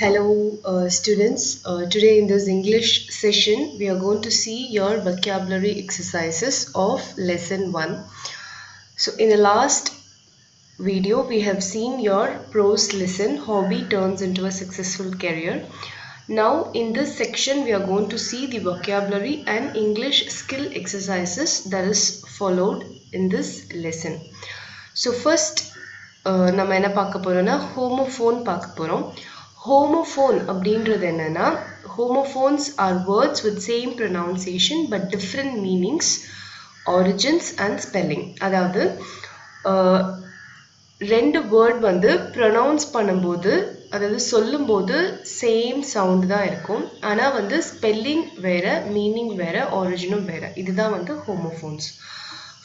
Hello, students. Today in this English session, we are going to see your vocabulary exercises of lesson 1. So, in the last video, we have seen your prose lesson, Hobby Turns into a Successful Career. Now, in this section, we are going to see the vocabulary and English skill exercises that is followed in this lesson. So, first, நம்ம என்ன பார்க்க போறோம்னா homophone பார்க்க போறோம். Homophone அப்படின்றது என்னன்னா homophones are words with same pronunciation but different meanings, origins and spelling. அதாவது ரெண்டு வேர்ட் வந்து ப்ரொனவுன்ஸ் பண்ணும்போது அதாவது சொல்லும்போது சேம் சவுண்ட் தான் இருக்கும், ஆனால் வந்து ஸ்பெல்லிங் வேற, மீனிங் வேற, ஒரிஜினும் வேற. இதுதான் வந்து ஹோமோஃபோன்ஸ்.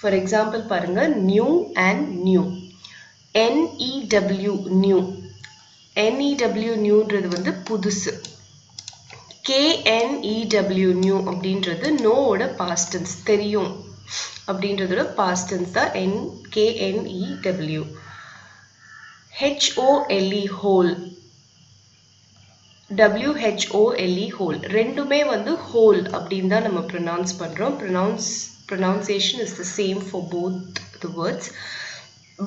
ஃபார் எக்ஸாம்பிள் பாருங்க, new and new, NEW new, NEW நியூன்றது வந்து புதுசு. KNEW நியூ அப்படின்றது நோவோட பாஸ்ட் டென்ஸ், தெரியும் அப்படின்றதோட பாஸ்ட் டென்ஸ் தான் KNEW. HOLE whole, WHOLE whole, ரெண்டுமே வந்து ஹோல் அப்படின்னு தான் நம்ம ப்ரொனவுன்ஸ் பண்றோம். pronunciation is the same for both the words.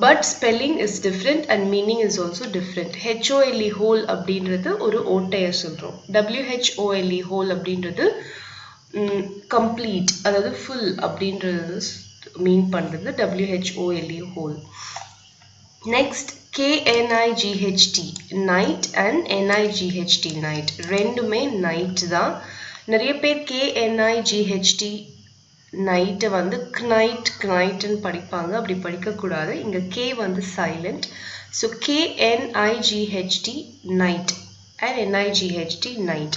But spelling is different and meaning is also different. HOLE whole அப்படின்றது ஒரு ஓட்டைய சொல்றோம். WHOLE whole அப்படின்றது complete, அதாவது full அப்படின்றது மீன் பண்றது WHOLE whole. Next, KNIGHT night and NIGHT night, ரெண்டுமே night தான். நிறைய பேர் KNIGHT நைட்டை வந்து knightன்னு படிப்பாங்க, அப்படி படிக்கக்கூடாது. இங்கே K வந்து silent. So KNIGHT knight and NIGHT night.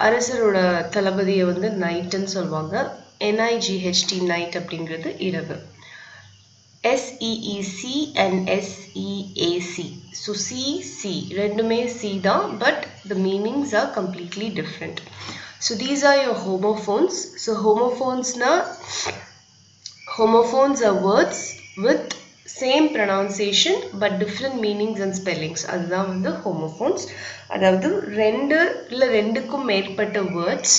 அரசரோட தளபதியை வந்து நைட்டுன்னு சொல்லுவாங்க. NIGHT நைட் அப்படிங்கிறது இரவு. SEEC and SEAC. So CC ரெண்டுமே C தான், but the meanings are completely different. So these are your homophones. So homophones are words with same pronunciation but different meanings and spellings. அதுதான் வந்து homophones. அதாவது ரெண்டுக்கும் மேற்பட்ட words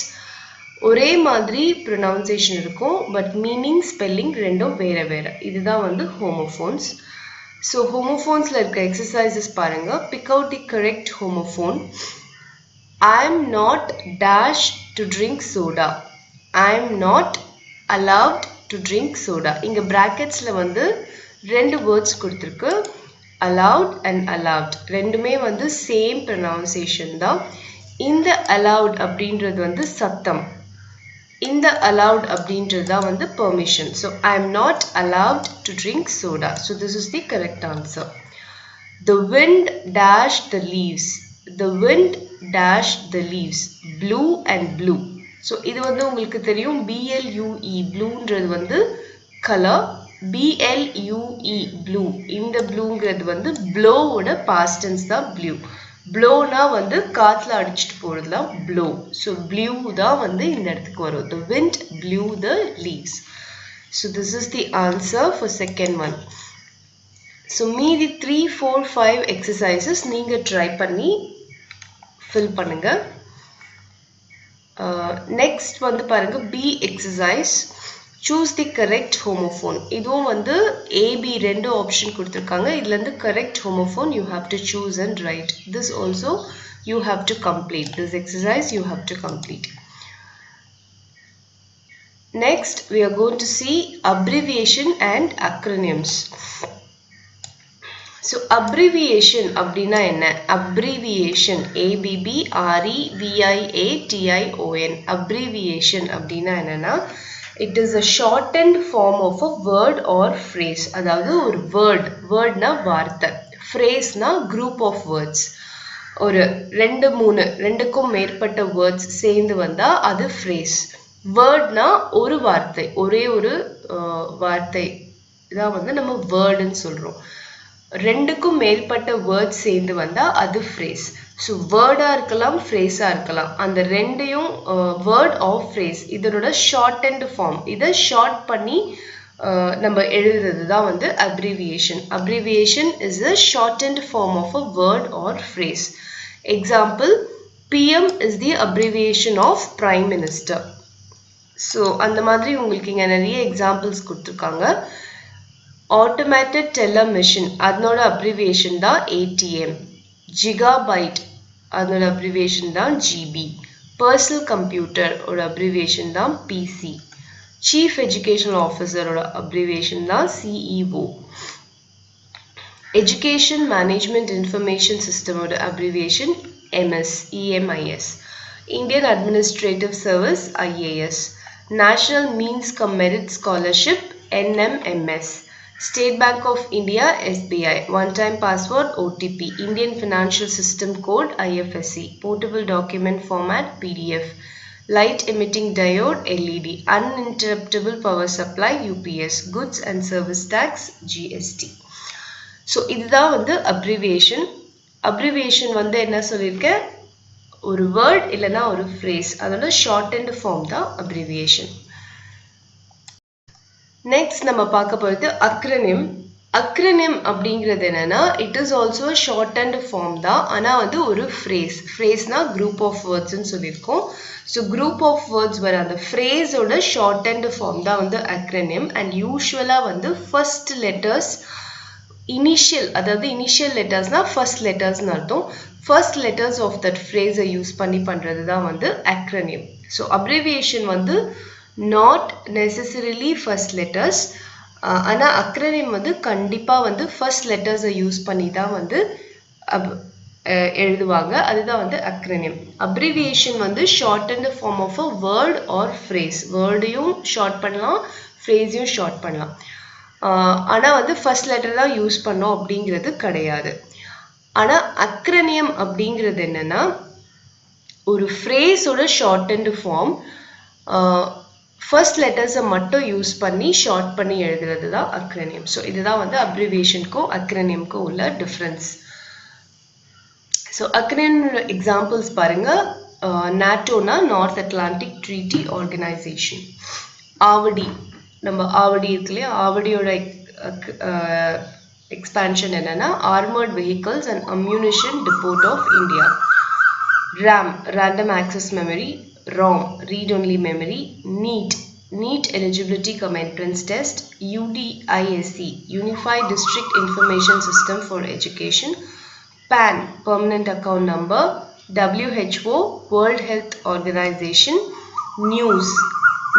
ஒரே மாதிரி pronunciation இருக்கும், but meaning spelling ரெண்டும் வேற வேற. இதுதான் வந்து homophones. So homophonesல இருக்க exercises பாருங்க. Pick out the correct homophone. I am not dash to drink soda. I am not allowed to drink soda. இங்க bracketsல வந்து ரெண்டு words கொடுத்திருக்கு, allowed and allowed. ரெண்டுமே வந்து same pronunciation தான். இந்த allowed அப்படின்றது வந்து சத்தம், இந்த allowed அப்படின்றது தான் வந்து permission. So I am not allowed to drink soda. So this is the correct answer. The wind dashed the leaves. The wind dashed the leaves. Blue and blue. So இது வந்து உங்களுக்கு தெரியும், BLUE blueன்றது வந்து color, BLUE blue, இந்த blueங்கிறது வந்து blowோட past tense தான் blue. blowனா வந்து காத்துல அடிச்சிட்டு போறதுலாம் blow. So blue தான் வந்து இந்த இடத்துக்கு வரும். The wind blew the leaves. So this is the answer for second one. So மீதி 3, 4, 5 exercises நீங்க try பண்ணி fill பண்ணுங்க. Next வந்து பாருங்க, B exercise. Choose the correct homophone. இதுவும் வந்து AB ரெண்டு ஆப்ஷன் கொடுத்திருக்காங்க. இதுல இருந்து correct homophone you have to choose and write. This also you have to complete. This exercise you have to complete. Next we are going to see abbreviation and acronyms. So abbreviation அப்படின்னா என்ன? Abbreviation ABBREVIATION. Abbreviation அப்படின்னா என்னன்னா, it is a shortened form of a word or phrase. அதாவது ஒரு wordனா வார்த்தை, phrase-னா group of words. ஒரு ரெண்டுக்கும் மேற்பட்ட words சேர்ந்து வந்தா அது phrase. wordனா ஒரு வார்த்தை, ஒரே ஒரு வார்த்தை இதான் வந்து நம்ம wordன்னு சொல்றோம். ரெண்டுக்கும் மேற்பட்ட வேர்ட்ஸ் சேர்ந்து வந்தா அது phrase. ஸோ வேர்டா இருக்கலாம், ஃப்ரேஸா இருக்கலாம். அந்த ரெண்டையும் வேர்ட் ஆஃப் phrase இதனோட ஷார்ட் அண்ட் ஃபார்ம். இதை ஷார்ட் பண்ணி நம்ம எழுதுறது தான் வந்து abbreviation. Abbreviation is a shortened form of a word or phrase. Example, PM is the abbreviation of Prime Minister. So அந்த மாதிரி உங்களுக்கு இங்கே நிறைய எக்ஸாம்பிள்ஸ் கொடுத்துருக்காங்க. ஆட்டோமேட்டட் டெல்லர் மிஷின் அதனோட அப்ரிவியேஷன் தான் ATM. ஜிகாபைட் அதனோட அப்ரிவியேஷன் தான் GB. பர்சனல் கம்ப்யூட்டர் ஓட அப்ரிவியேஷன் தான் PC. சீஃப் எஜுகேஷனல் ஆஃபீஸரோட அப்ரிவியேஷன் தான் CEO. எஜுகேஷன் மேனேஜ்மெண்ட் இன்ஃபர்மேஷன் சிஸ்டமோட abbreviation EMIS. Indian administrative service IAS. National Means Cum Merit Scholarship NMMS. State Bank of India SBI. One-time password OTP. Indian Financial System Code IFSC. Portable document format PDF. Light emitting diode LED. Uninterruptible power supply UPS. Goods and service tax GST. So இதுதான் வந்து abbreviation. Abbreviation வந்து என்ன சொல்லியிருக்கேன், ஒரு word இல்லைன்னா ஒரு phrase, அதோட ஷார்ட்டெண்ட் form தான் அப்ரிவியேஷன். நெக்ஸ்ட் நம்ம பார்க்க போகிறது அக்ரனிம். அக்ரனிம் அப்படிங்கிறது என்னன்னா, இட் இஸ் ஆல்சோ ஷார்ட்டெண்ட் ஃபார்ம் தான், ஆனால் வந்து ஒரு ஃப்ரேஸ்னா குரூப் ஆஃப் வேர்ட்ஸ்ன்னு சொல்லியிருக்கோம். ஸோ குரூப் ஆஃப் வேர்ட்ஸ் வர அந்த ஃப்ரேஸோட ஷார்ட்டெண்ட் ஃபார்ம் தான் வந்து அக்ரனிம். அண்ட் யூஸ்வலாக வந்து ஃபர்ஸ்ட் லெட்டர்ஸ் இனிஷியல், அதாவது இனிஷியல் லெட்டர்ஸ்னா ஃபர்ஸ்ட் லெட்டர்ஸ்னு அர்த்தம். ஃபர்ஸ்ட் லெட்டர்ஸ் ஆஃப் தட் ஃப்ரேஸை யூஸ் பண்ணுறது தான் வந்து அக்ரனிம். ஸோ அப்ரிவியேஷன் வந்து நாட் நெசசரிலி ஃபர்ஸ்ட் லெட்டர்ஸ், ஆனால் அக்ரனிம் வந்து கண்டிப்பாக வந்து ஃபர்ஸ்ட் லெட்டர்ஸை யூஸ் பண்ணி தான் வந்து எழுதுவாங்க. அதுதான் வந்து அக்ரனிம். அப்ரிவியேஷன் வந்து shortened form of a word or phrase. வேர்டையும் ஷார்ட் பண்ணலாம், ஃப்ரேஸையும் ஷார்ட் பண்ணலாம். ஆனால் வந்து ஃபர்ஸ்ட் லெட்டர் தான் யூஸ் பண்ணோம் அப்படிங்கிறது கிடையாது. ஆனால் அக்ரனியம் அப்படிங்கிறது என்னன்னா, ஒரு ஃப்ரேஸோட ஷார்ட்டெண்ட் ஃபார்ம் ஃபர்ஸ்ட் லெட்டர்ஸை மட்டும் யூஸ் பண்ணி ஷார்ட் பண்ணி எழுதுறது தான் அக்ரனியம். ஸோ இதுதான் வந்து அப்ரிவியேஷனுக்கும் அக்ரனியம்க்கும் உள்ள டிஃப்ரென்ஸ். ஸோ அக்ரனியமோட எக்ஸாம்பிள்ஸ் பாருங்க. நாட்டோனா North Atlantic Treaty Organization. Avadi, நம்ம ஆவடி இருக்கு இல்லையா, ஆவடியோட எக்ஸ்பான்ஷன் என்னன்னா armoured vehicles and ammunition depot of India. RAM, random access memory. ROM, read only memory. NEET eligibility cum entrance test. UDISC, Unified District Information System for Education. PAN, permanent account number. WHO, World Health Organization. News,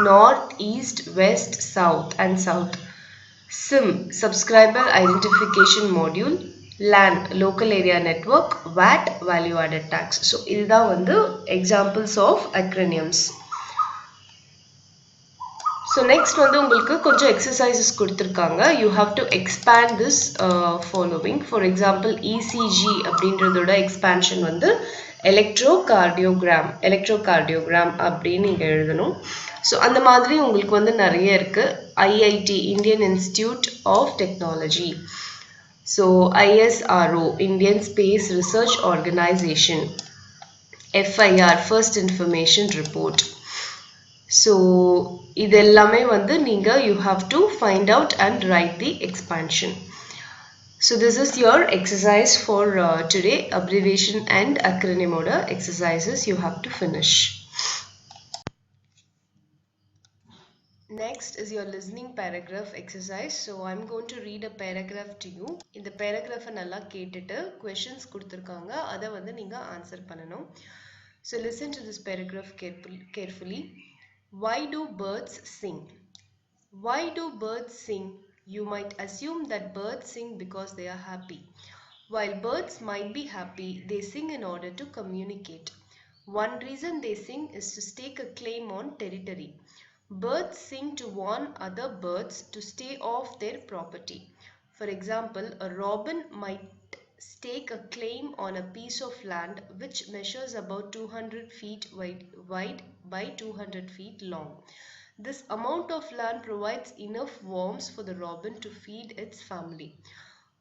north, east, west, south and south. SIM, subscriber identification module. LAN, local area network. VAT, value added tax. So இதுதான் வந்து examples of acronyms. So next வந்து உங்களுக்கு கொஞ்சம் exercises கொடுத்திருக்காங்க. You have to expand this following. For example, ECG அப்படின்றதோட expansion வந்து electrocardiogram அப்படின்னு நீங்க எழுதணும். ஸோ அந்த மாதிரி உங்களுக்கு வந்து நிறைய இருக்கு. IIT, Indian Institute of Technology. So ISRO, Indian Space Research Organization. FIR, First Information Report. So இது எல்லாமே வந்து நீங்க you have to find out and write the expansion. So this is your exercise for today. Abbreviation and acronym order exercises you have to finish. Next is your listening paragraph exercise. So I'm going to read a paragraph to you. இந்த paragraph நல்லா கேட்டுட்டு questions கொடுத்திருக்காங்க, அதை வந்து நீங்க answer பண்ணணும். So listen to this paragraph carefully. Why do birds sing? Why do birds sing? You might assume that birds sing because they are happy. While birds might be happy, they sing in order to communicate. One reason they sing is to stake a claim on territory. Birds sing to warn other birds to stay off their property. For example, a robin might stake a claim on a piece of land which measures about 200 feet wide by 200 feet long. This amount of land provides enough worms for the robin to feed its family.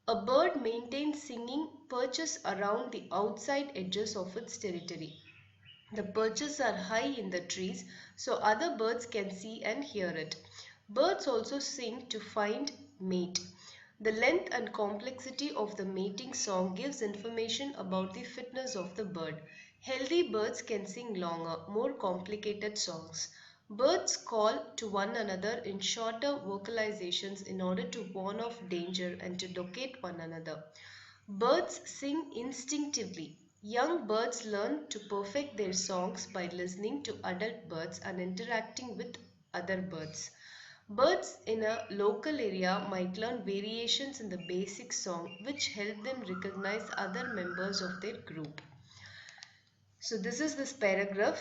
A bird maintains singing perches around the outside edges of its territory. The perches are high in the trees so other birds can see and hear it. Birds also sing to find mate. The length and complexity of the mating song gives information about the fitness of the bird. Healthy birds can sing longer, more complicated songs. Birds call to one another in shorter vocalizations in order to warn of danger and to locate one another. Birds sing instinctively. Young birds learn to perfect their songs by listening to adult birds and interacting with other birds. Birds in a local area might learn variations in the basic song which help them recognize other members of their group. So this is this paragraph.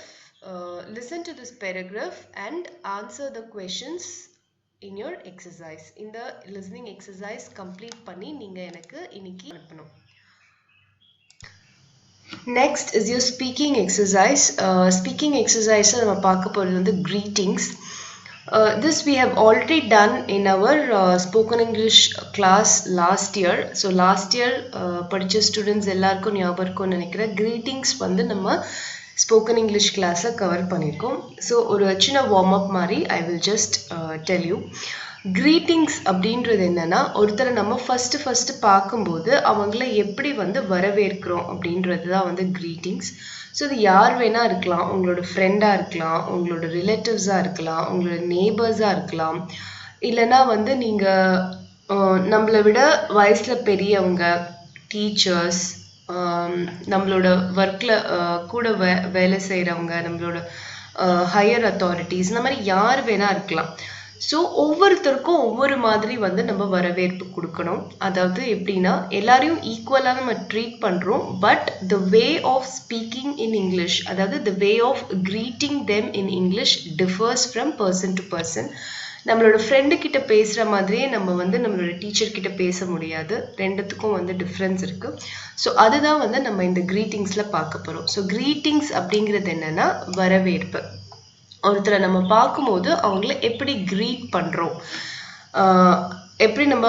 Listen to this paragraph and answer the questions in your exercise. In the listening exercise complete பண்ணி நீங்க எனக்கு இன்னைக்கு அனுப்பணும். Next is your speaking exercise. Speaking exercise நம்ம பார்க்க போறது வந்து greetings. This we have already done in our spoken English class last year. So last year படிச்ச students எல்லாருக்கும் ஞாபகம் இருக்கும்னு நினைக்கிறேன். Greetings வந்து நம்ம spoken English classல கவர் பண்ணிருக்கோம். So ஒரு சின்ன warm up மாதிரி I will just tell you. Greetings அப்படின்றது என்னன்னா ஒருத்தரை நம்ம ஃபர்ஸ்ட் பார்க்கும்போது அவங்கள எப்படி வந்து வரவேற்கிறோம் அப்படின்றது தான் வந்து greetings. ஸோ இது யார் வேணா இருக்கலாம், உங்களோட ஃப்ரெண்டாக இருக்கலாம், உங்களோட ரிலேட்டிவ்ஸாக இருக்கலாம், உங்களோட நெய்பர்ஸாக இருக்கலாம், இல்லைன்னா வந்து நீங்கள் நம்மளை விட வயசில் பெரியவங்க, டீச்சர்ஸ், நம்மளோட ஒர்க்கில் கூட வேலை செய்கிறவங்க, நம்மளோட ஹையர் அத்தாரிட்டிஸ், இந்த மாதிரி யார் வேணா இருக்கலாம். ஸோ ஒவ்வொருத்தருக்கும் ஒவ்வொரு மாதிரி வந்து நம்ம வரவேற்பு கொடுக்கணும். அதாவது எப்படின்னா எல்லாரையும் ஈக்குவலாக நம்ம ட்ரீட் பண்ணுறோம். But the way of speaking in English, அதாவது the way of greeting them in English differs from person to person. நம்மளோட ஃப்ரெண்டு கிட்ட பேசுகிற மாதிரியே நம்ம வந்து நம்மளோட டீச்சர் கிட்ட பேச முடியாது. ரெண்டுத்துக்கும் வந்து டிஃப்ரென்ஸ் இருக்குது. ஸோ அதுதான் வந்து நம்ம இந்த க்ரீட்டிங்ஸில் பார்க்க போகிறோம். ஸோ க்ரீட்டிங்ஸ் அப்படிங்கிறது என்னென்னா வரவேற்பு. ஒருத்தரை நம்ம பார்க்கும்போது அவங்கள எப்படி க்ரீட் பண்ணுறோம், எப்படி நம்ம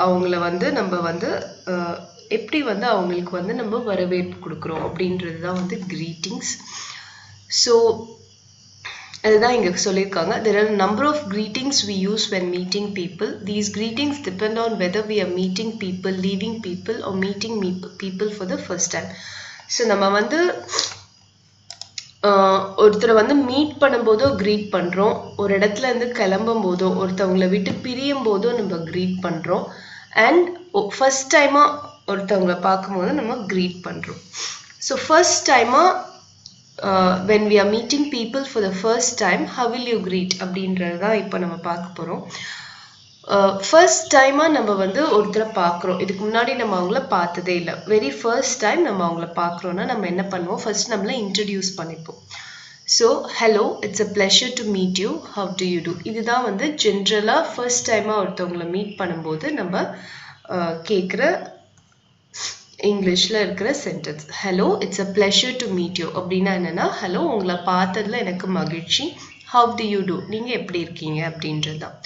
அவங்கள வந்து நம்ம வந்து எப்படி வந்து அவங்களுக்கு வந்து நம்ம வரவேற்பு கொடுக்குறோம் அப்படின்றது தான் வந்து க்ரீட்டிங்ஸ். ஸோ அதுதான் இங்கே சொல்லியிருக்காங்க. There are a number of greetings we use when meeting people. These greetings depend on whether we are meeting people, leaving people or meeting people for the first time. So நம்ம வந்து ஒருத்தரை வந்து meet பண்ணும்போதோ greet பண்ணுறோம், ஒரு இடத்துல இருந்து கிளம்பும் போதோ, ஒருத்தவங்களை விட்டு பிரியும் போதோ நம்ம க்ரீட் பண்ணுறோம், அண்ட் ஃபர்ஸ்ட் டைமாக ஒருத்தவங்களை பார்க்கும்போது நம்ம க்ரீட் பண்ணுறோம். ஸோ ஃபர்ஸ்ட் டைமாக when we are meeting people for the first time, how will you greet அப்படின்றது தான் இப்போ நம்ம பார்க்க போகிறோம். ஃபர்ஸ்ட் டைமாக நம்ம வந்து ஒருத்தரை பார்க்குறோம், இதுக்கு முன்னாடி நம்ம அவங்கள பார்த்ததே இல்லை, வெரி ஃபர்ஸ்ட் டைம் நம்ம அவங்கள பார்க்குறோன்னா நம்ம என்ன பண்ணுவோம், ஃபர்ஸ்ட் நம்மளை இன்ட்ரடியூஸ் பண்ணிப்போம். So hello, it's a pleasure to meet you, how do you do. இதுதான் வந்து ஜென்ரலாக ஃபர்ஸ்ட் டைமாக ஒருத்தவங்களை மீட் பண்ணும்போது நம்ம கேட்குற இங்கிலீஷில் இருக்கிற sentence. Hello, it's a pleasure to meet you அப்படின்னா என்னென்னா, ஹலோ உங்களை பார்த்ததில் எனக்கு மகிழ்ச்சி, ஹவ் டு யூ டூ நீங்கள் எப்படி இருக்கீங்க அப்படின்றது தான்.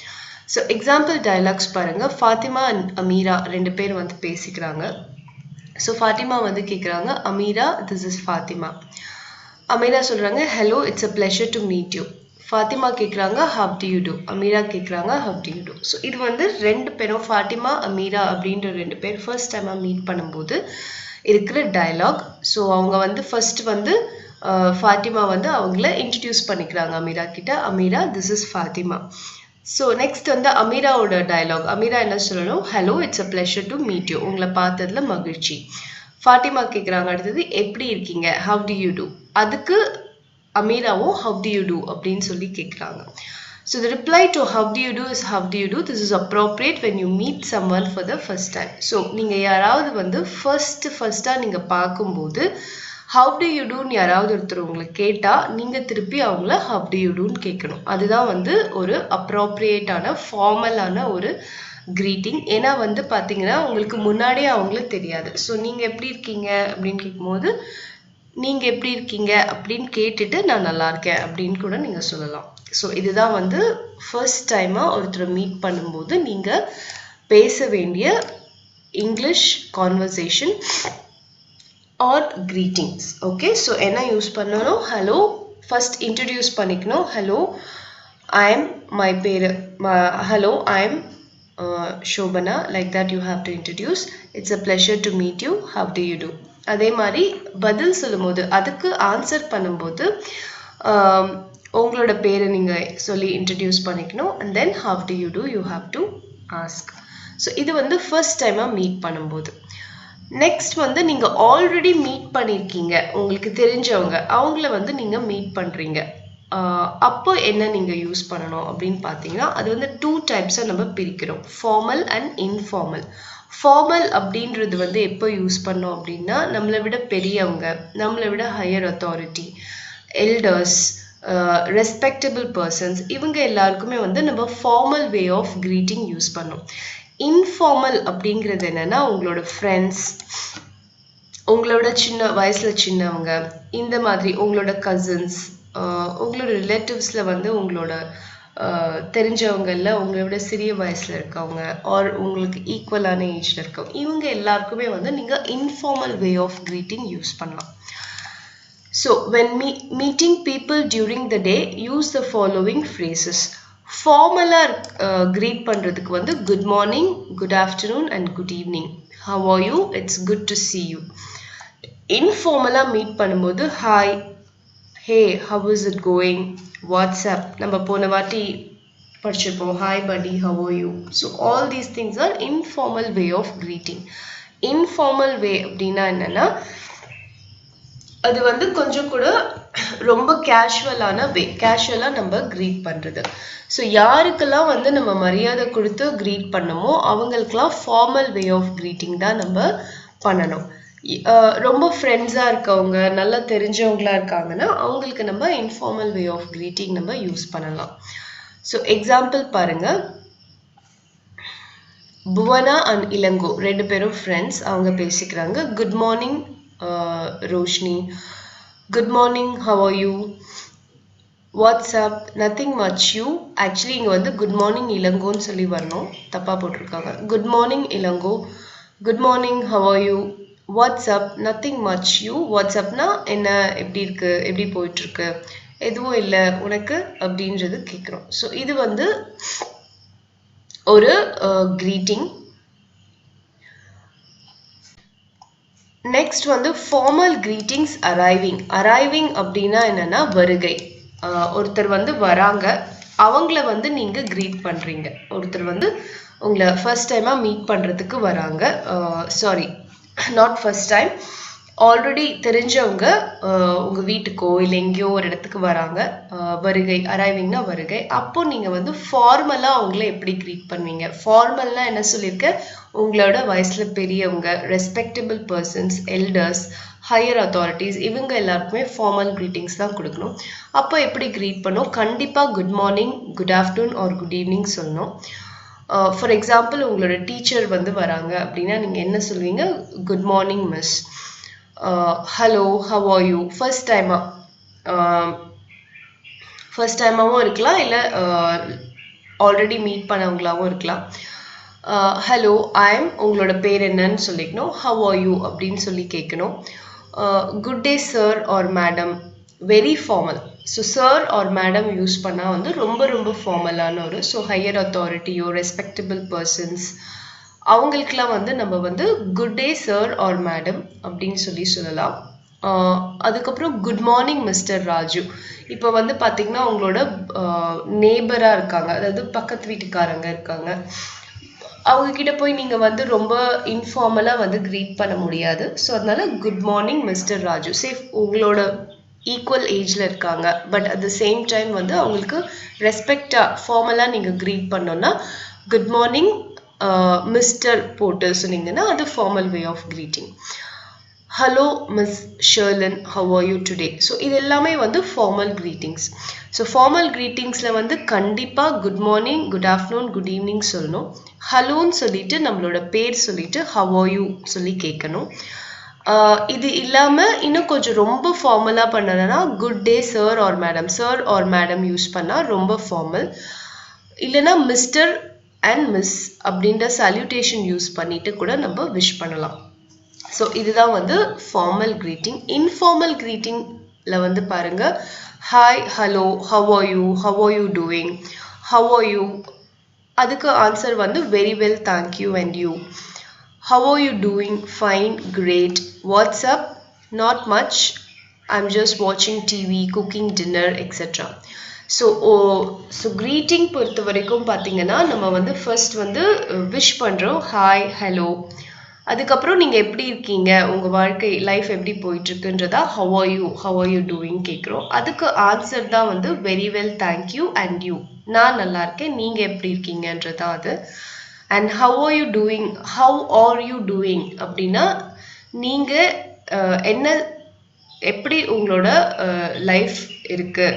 ஸோ எக்ஸாம்பிள் டயலாக்ஸ் பாருங்கள். ஃபாத்திமா அண்ட் அமீரா ரெண்டு பேர் வந்து பேசிக்கிறாங்க. ஸோ ஃபாத்திமா வந்து கேட்குறாங்க, அமீரா திஸ் இஸ் ஃபாத்திமா. அமீரா சொல்கிறாங்க, hello it's a pleasure to meet you. Fathima கேட்குறாங்க, how do you do. Ameera கேட்குறாங்க, how do you do. So இது வந்து ரெண்டு பேரும் ஃபாத்திமா அமீரா அப்படின்ற ரெண்டு பேர் ஃபர்ஸ்ட் டைமாக மீட் பண்ணும்போது இருக்கிற டயலாக். ஸோ அவங்க வந்து ஃபர்ஸ்ட் வந்து ஃபாத்திமா வந்து அவங்கள இன்ட்ரடியூஸ் பண்ணிக்கிறாங்க அமீரா கிட்ட, Amira this is Fathima. So next வந்து அமீராவோட டயலாக். அமீரா என்ன சொல்லணும், hello it's a pleasure to meet you, உங்களை பார்த்ததுல மகிழ்ச்சி. ஃபாத்திமா கேட்குறாங்க அடுத்தது, எப்படி இருக்கீங்க, ஹவ் டு யூ டூ. அதுக்கு அமீராவும் ஹவ் டு யூ டூ அப்படின்னு சொல்லி கேட்குறாங்க. So the reply to how do you do is how do you do. This is appropriate when you meet someone for the first time. So நீங்கள் யாராவது வந்து ஃபர்ஸ்ட்டாக நீங்கள் பார்க்கும்போது ஹவ் டு யூ டூன்னு யாராவது ஒருத்தர் உங்களை கேட்டால் நீங்கள் திருப்பி அவங்கள ஹவ் டு யூ டூன்னு கேட்கணும். அதுதான் வந்து ஒரு அப்ரோப்ரியேட்டான ஃபார்மலான ஒரு க்ரீட்டிங். ஏன்னா வந்து பார்த்தீங்கன்னா உங்களுக்கு முன்னாடியே அவங்களுக்கு தெரியாது. ஸோ நீங்கள் எப்படி இருக்கீங்க அப்படின்னு கேட்கும்போது நீங்கள் எப்படி இருக்கீங்க அப்படின்னு கேட்டுட்டு நான் நல்லா இருக்கேன் அப்படின்னு கூட நீங்கள் சொல்லலாம். ஸோ இதுதான் வந்து ஃபர்ஸ்ட் டைமாக ஒருத்தரை மீட் பண்ணும்போது நீங்கள் பேச வேண்டிய English conversation or greetings. Okay, so என்ன யூஸ் பண்ணணும், ஹலோ ஃபர்ஸ்ட் இன்ட்ரடியூஸ் பண்ணிக்கணும். Hello I am my parent. Hello, I am Shobana. Like that you have to introduce. It's a pleasure to meet you. How do you do? அதே மாதிரி பதில் சொல்லும்போது அதுக்கு answer பண்ணும்போது உங்களோட பேரை நீங்கள் சொல்லி இன்ட்ரடியூஸ் பண்ணிக்கணும். And then how do you do you have to ask. So இது வந்து ஃபர்ஸ்ட் டைமாக மீட் பண்ணும்போது. நெக்ஸ்ட் வந்து நீங்கள் ஆல்ரெடி மீட் பண்ணியிருக்கீங்க, உங்களுக்கு தெரிஞ்சவங்க, அவங்கள வந்து நீங்கள் மீட் பண்ணுறீங்க. அப்போ என்ன நீங்கள் யூஸ் பண்ணணும் அப்படின்னு பார்த்தீங்கன்னா, அது வந்து 2 டைப்ஸாக நம்ம பிரிக்கிறோம், ஃபார்மல் அண்ட் இன்ஃபார்மல். ஃபார்மல் அப்படின்றது வந்து எப்போ யூஸ் பண்ணோம் அப்படின்னா, நம்மளை விட பெரியவங்க, நம்மளை விட higher authority, elders, respectable persons, இவங்க எல்லாருக்குமே வந்து நம்ம formal way of greeting use பண்ணோம். இன்ஃபார்மல் அப்படிங்கிறது என்னன்னா, உங்களோட ஃப்ரெண்ட்ஸ், உங்களோட சின்ன வயசில் சின்னவங்க, இந்த மாதிரி உங்களோட கசின்ஸ், உங்களோட ரிலேட்டிவ்ஸில் வந்து உங்களோட தெரிஞ்சவங்களில் உங்களை விட சிறிய வயசில் இருக்கவங்க ஆர் உங்களுக்கு ஈக்குவலான ஏஜில் இருக்கவங்க, இவங்க எல்லாருக்குமே வந்து நீங்கள் informal way of greeting use பண்ணலாம். So when meeting people during the day, use the following phrases. ஃபார்மலாக க்ரீட் பண்ணுறதுக்கு வந்து good morning, good afternoon and good evening. How are you, it's good to see you. இன்ஃபார்மலாக meet பண்ணும்போது hi, hey, how is it going, what's up, நம்ம போன வாட்டி படிச்சிருப்போம், hi buddy, how are you. So all these things are informal way of greeting. Informal way அப்படின்னா என்னென்னா, அது வந்து கொஞ்சம் கூட ரொம்ப கேஷுவலான வே, கேஷுவலாக நம்ம க்ரீட் பண்ணுறது. ஸோ யாருக்கெல்லாம் வந்து நம்ம மரியாதை கொடுத்து க்ரீட் பண்ணமோ அவங்களுக்கெல்லாம் ஃபார்மல் வே ஆஃப் க்ரீட்டிங் தான் நம்ம பண்ணணும். ரொம்ப ஃப்ரெண்ட்ஸாக இருக்கவங்க, நல்லா தெரிஞ்சவங்களா இருக்காங்கன்னா அவங்களுக்கு நம்ம இன்ஃபார்மல் வே ஆஃப் க்ரீட்டிங் நம்ம யூஸ் பண்ணலாம். ஸோ எக்ஸாம்பிள் பாருங்கள். புவனா அண்ட் இளங்கோ 2 பேரும் ஃப்ரெண்ட்ஸ், அவங்க பேசிக்கிறாங்க. Good morning Roshini, good morning, how are you, what's up, nothing much you. Actually இங்கே வந்து குட் மார்னிங் இளங்கோன்னு சொல்லி வரணும், தப்பாக போட்டிருக்காங்க. Good morning Ilango, good morning, how are you, what's up, nothing much you. வாட்ஸ்அப்னா என்ன, எப்படி இருக்கு, எப்படி போயிட்டுருக்கு, எதுவும் இல்லை உனக்கு அப்படின்றது கேட்குறோம். ஸோ இது வந்து ஒரு க்ரீட்டிங். நெக்ஸ்ட் வந்து ஃபார்மல் க்ரீட்டிங்ஸ் அரைவிங். அரைவிங் அப்படின்னா என்னன்னா வருகை. ஒருத்தர் வந்து வராங்க, அவங்கள வந்து நீங்கள் க்ரீட் பண்ணுறீங்க. ஒருத்தர் வந்து உங்களை ஃபர்ஸ்ட் டைமாக மீட் பண்ணுறதுக்கு வராங்க, sorry not first time, already தெரிஞ்சவங்க உங்கள் வீட்டுக்கோ இல்லை எங்கேயோ ஒரு இடத்துக்கு வராங்க, வருகை, அரைவிங்னா வருகை. அப்போ நீங்கள் வந்து ஃபார்மலாக அவங்கள எப்படி க்ரீட் பண்ணுவீங்க? ஃபார்மல்னா என்ன சொல்லியிருக்க, உங்களோட வயசில் பெரியவங்க, respectable persons, elders, higher authorities, இவங்க எல்லாருக்குமே ஃபார்மல் க்ரீட்டிங்ஸ் தான் கொடுக்கணும். அப்போ எப்படி க்ரீட் பண்ணோம்? கண்டிப்பாக good morning, good afternoon or good evening சொல்லணும். ஃபார் எக்ஸாம்பிள் உங்களோட டீச்சர் வந்து வராங்க அப்படின்னா நீங்கள் என்ன சொல்வீங்க? Good morning miss, hello, how are you. First டைமாகவும் இருக்கலாம், இல்லை ஆல்ரெடி மீட் பண்ணவங்களாகவும் இருக்கலாம். ஹலோ, ஐம், உங்களோட பேர் என்னன்னு சொல்லிக்கணும். ஹவ் ஆர் யூ அப்படின்னு சொல்லி கேட்கணும். Good day sir or madam, very formal. So sir or madam use பண்ணால் வந்து ரொம்ப ரொம்ப ஃபார்மலான ஒரு, ஸோ ஹையர் அத்தாரிட்டியோ ரெஸ்பெக்டபிள் பர்சன்ஸ் அவங்களுக்கெல்லாம் வந்து நம்ம வந்து good day sir or madam அப்படின்னு சொல்லலாம். அதுக்கப்புறம் குட் மார்னிங் மிஸ்டர் ராஜு. இப்போ வந்து பார்த்தீங்கன்னா உங்களோட நேபராக இருக்காங்க, அதாவது பக்கத்து வீட்டுக்காரங்க இருக்காங்க, அவங்கக்கிட்ட போய் நீங்கள் வந்து ரொம்ப இன்ஃபார்மலாக வந்து க்ரீட் பண்ண முடியாது. ஸோ அதனால good morning mister Raju. Safe உங்களோட ஈக்குவல் ஏஜில் இருக்காங்க, but at the same time வந்து அவங்களுக்கு ரெஸ்பெக்டாக ஃபார்மலாக நீங்கள் க்ரீட் பண்ணோன்னா குட் மார்னிங் மிஸ்டர் போட்டு சொன்னீங்கன்னா அது formal way of greeting. Hello miss Sharlin, how are you today. So இது எல்லாமே வந்து ஃபார்மல் க்ரீட்டிங்ஸ். ஸோ ஃபார்மல் க்ரீட்டிங்ஸில் வந்து கண்டிப்பாக good morning, good afternoon, good evening சொல்லணும். ஹலோன்னு சொல்லிட்டு நம்மளோட பேர் சொல்லிட்டு ஹவ் ஆர் யூ சொல்லி கேட்கணும். இது இல்லாமல் இன்னும் கொஞ்சம் ரொம்ப ஃபார்மலாக பண்ணணும்னா good day sir or madam, sir or madam use பண்ணால் ரொம்ப ஃபார்மல். இல்லைனா மிஸ்டர் அண்ட் மிஸ் அப்படின்ற சல்யூட்டேஷன் யூஸ் பண்ணிட்டு கூட நம்ம விஷ் பண்ணலாம். ஸோ இதுதான் வந்து ஃபார்மல் க்ரீட்டிங். இன்ஃபார்மல் க்ரீட்டிங் வந்து பாருங்க, hi, hello, how are you doing, have are you. அதுக்கு ஆன்சர் வந்து very well, thank you and you. How are you doing? Fine, great. What's up? Not much. I'm just watching TV, cooking dinner, etc. So greeting பொறுத்த வரைக்கும் பார்த்தீங்கன்னா நம்ம வந்து first வந்து wish பண்ணுறோம், hi, hello. அதுக்கப்புறம் நீங்கள் எப்படி இருக்கீங்க, உங்கள் வாழ்க்கை லைஃப் எப்படி போயிட்டு இருக்குன்றதா how are you doing கேட்குறோம். அதுக்கு ஆன்சர் தான் வந்து very well, thank you and you. நான் நல்லா இருக்கேன், நீங்கள் எப்படி இருக்கீங்கன்றதா அது. And how are you doing அப்படின்னா நீங்கள் என்ன, எப்படி உங்களோட லைஃப் இருக்கு.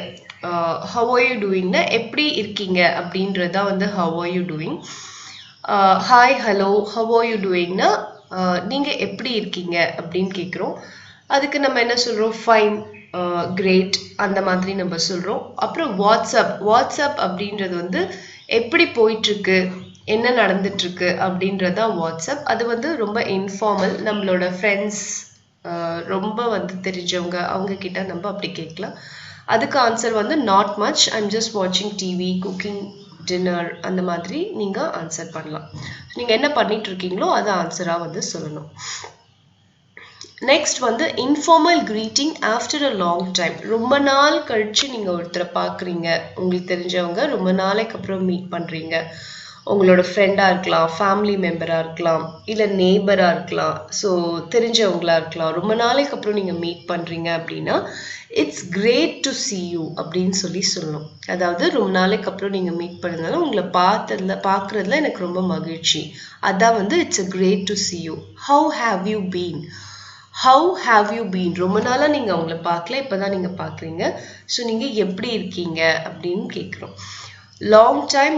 how are you doingனா எப்படி இருக்கீங்க அப்படின்றதா வந்து how are you doing. Hi, hello, how are you doingனா நீங்கள் எப்படி இருக்கீங்க அப்படின்னு கேட்குறோம். அதுக்கு நம்ம என்ன சொல்கிறோம், ஃபைன், கிரேட், அந்த மாதிரி நம்ம சொல்கிறோம். அப்புறம் வாட்ஸ்அப் அப்படின்றது வந்து எப்படி போயிட்டுருக்கு, என்ன நடந்துட்டுருக்கு அப்படின்றதா வாட்ஸ்அப். அது வந்து ரொம்ப இன்ஃபார்மல், நம்மளோட ஃப்ரெண்ட்ஸ், ரொம்ப வந்து தெரிஞ்சவங்க, அவங்க கிட்ட நம்ம அப்படி கேட்கலாம். அதுக்கு ஆன்சர் வந்து நாட் மச், ஐம் ஜஸ்ட் வாட்சிங் டிவி, குக்கிங் டின்னர், அந்த மாதிரி நீங்கள் ஆன்சர் பண்ணலாம். நீங்கள் என்ன பண்ணிட்டு இருக்கீங்களோ அதை ஆன்சராக வந்து சொல்லணும். நெக்ஸ்ட் வந்து informal greeting after a long time. ரொம்ப நாள் கழிச்சு நீங்கள் ஒருத்தரை பார்க்குறீங்க, உங்களுக்கு தெரிஞ்சவங்க, ரொம்ப நாளைக்கு அப்புறம் மீட் பண்ணுறீங்க. உங்களோட ஃப்ரெண்டாக இருக்கலாம், ஃபேமிலி மெம்பராக இருக்கலாம், இல்லை நெய்பராக இருக்கலாம், ஸோ தெரிஞ்சவங்களா இருக்கலாம். ரொம்ப நாளைக்கு அப்புறம் நீங்கள் மீட் பண்ணுறீங்க அப்படின்னா it's great to see you அப்படின்னு சொல்லணும். அதாவது ரொம்ப நாளைக்கு அப்புறம் நீங்கள் மீட் பண்ணதுனால உங்களை பார்க்குறதுல எனக்கு ரொம்ப மகிழ்ச்சி. அதான் வந்து it's a great to see you. how have you been. ரொம்ப நாளாக நீங்கள் அவங்கள பார்க்கல, இப்போ தான் நீங்கள் பார்க்குறீங்க. ஸோ நீங்கள் எப்படி இருக்கீங்க அப்படின்னு கேட்குறோம். லாங் டைம்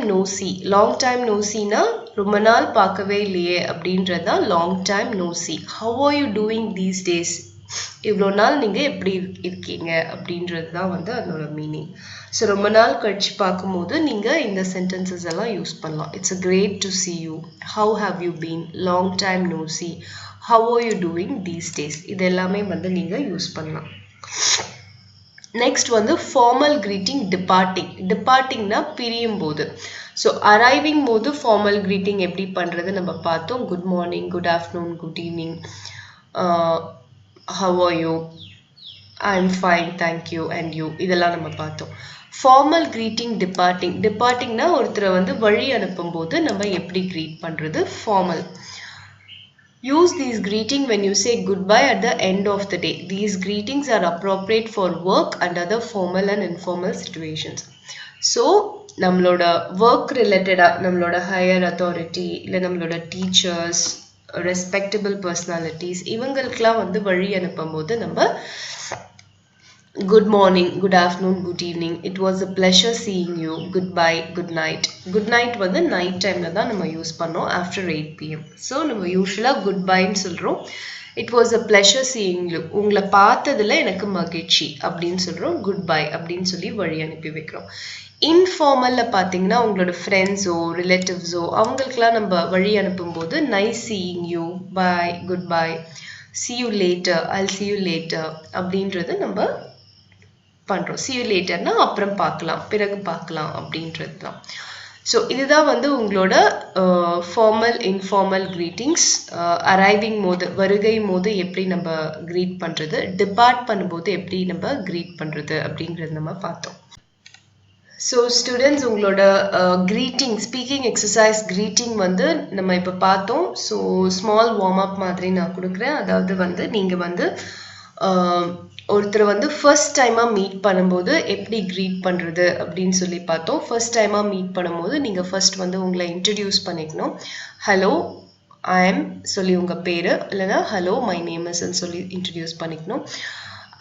நோ சீனா ரொம்ப நாள் பார்க்கவே இல்லையே அப்படின்றது தான் long time no see. how are you doing these days, இவ்வளோ நாள் நீங்கள் எப்படி இருக்கீங்க அப்படின்றது தான் வந்து அதனோட மீனிங். ஸோ ரொம்ப நாள் கழிச்சு பார்க்கும்போது நீங்கள் இந்த சென்டென்சஸ் எல்லாம் யூஸ் பண்ணலாம். It's a great to see you, how have you been, long time no see, how are you doing these days, இது எல்லாமே வந்து நீங்கள் யூஸ் பண்ணலாம். நெக்ஸ்ட் வந்து ஃபார்மல் கிரீட்டிங் டிபார்ட்டிங்னா பிரியும் போது. ஸோ அரைவிங் போது ஃபார்மல் கிரீட்டிங் எப்படி பண்ணுறது நம்ம பார்த்தோம். Good morning, good afternoon, good evening, how are you, I'm fine, thank you and you, இதெல்லாம் நம்ம பார்த்தோம். ஃபார்மல் கிரீட்டிங் டிபார்ட்டிங்னா ஒருத்தரை வந்து வழி அனுப்பும் போது நம்ம எப்படி கிரீட் பண்ணுறது, formal. Use these greeting when you say goodbye at the end of the day. These greetings are appropriate for work and other formal and informal situations. So, நம்மளோட work related, நம்மளோட higher authority, இல்லை நம்மளோட teachers, respectable personalities, இவங்களுக்கெல்லாம் வந்து வழி அனுப்பும் போது நம்ம good morning, good afternoon, good evening, it was a pleasure seeing you, goodbye, good night வந்து நைட் டைம்ல தான் நம்ம யூஸ் பண்ணோம் ஆஃப்டர் 8 PM. ஸோ நம்ம யூஸ்வலாக குட்பைன்னு சொல்கிறோம். It was a pleasure seeing you, உங்களை பார்த்ததுல எனக்கு மகிழ்ச்சி அப்படின்னு சொல்கிறோம். குட்பை அப்படின்னு சொல்லி வழி அனுப்பி வைக்கிறோம். இன்ஃபார்மலில் பார்த்தீங்கன்னா உங்களோட ஃப்ரெண்ட்ஸோ ரிலேட்டிவ்ஸோ அவங்களுக்கெல்லாம் நம்ம வழி அனுப்பும்போது nice seeing you, bye, good bye, see you later, I'll see you later அப்படின்றது நம்ம பண்ணுறோம். see you laterனா அப்புறம் பார்க்கலாம், பிறகு பார்க்கலாம் அப்படின்றது தான். ஸோ இதுதான் வந்து உங்களோட ஃபார்மல் இன்ஃபார்மல் கிரீட்டிங்ஸ். அரைவிங் போது, வருகை போது எப்படி நம்ம கிரீட் பண்ணுறது, டிபார்ட் பண்ணும்போது எப்படி நம்ம கிரீட் பண்ணுறது அப்படின்றது நம்ம பார்த்தோம். ஸோ ஸ்டூடெண்ட்ஸ், உங்களோட கிரீட்டிங், ஸ்பீக்கிங் எக்ஸசைஸ் கிரீட்டிங் வந்து நம்ம இப்போ பார்த்தோம். ஸோ ஸ்மால் வார்ம் அப் மாதிரி நான் கொடுக்குறேன். அதாவது வந்து நீங்கள் வந்து ஒருத்தரை வந்து ஃபர்ஸ்ட் டைமாக மீட் பண்ணும்போது எப்படி க்ரீட் பண்ணுறது அப்படின்னு சொல்லி பார்த்தோம். ஃபர்ஸ்ட் டைமாக மீட் பண்ணும்போது நீங்கள் ஃபர்ஸ்ட் வந்து உங்களை இன்ட்ரடியூஸ் பண்ணிக்கணும். ஹலோ, ஐ எம் சொல்லி உங்கள் பேர், இல்லைனா ஹலோ மை நேம் இஸ்ன்னு சொல்லி இன்ட்ரடியூஸ் பண்ணிக்கணும்.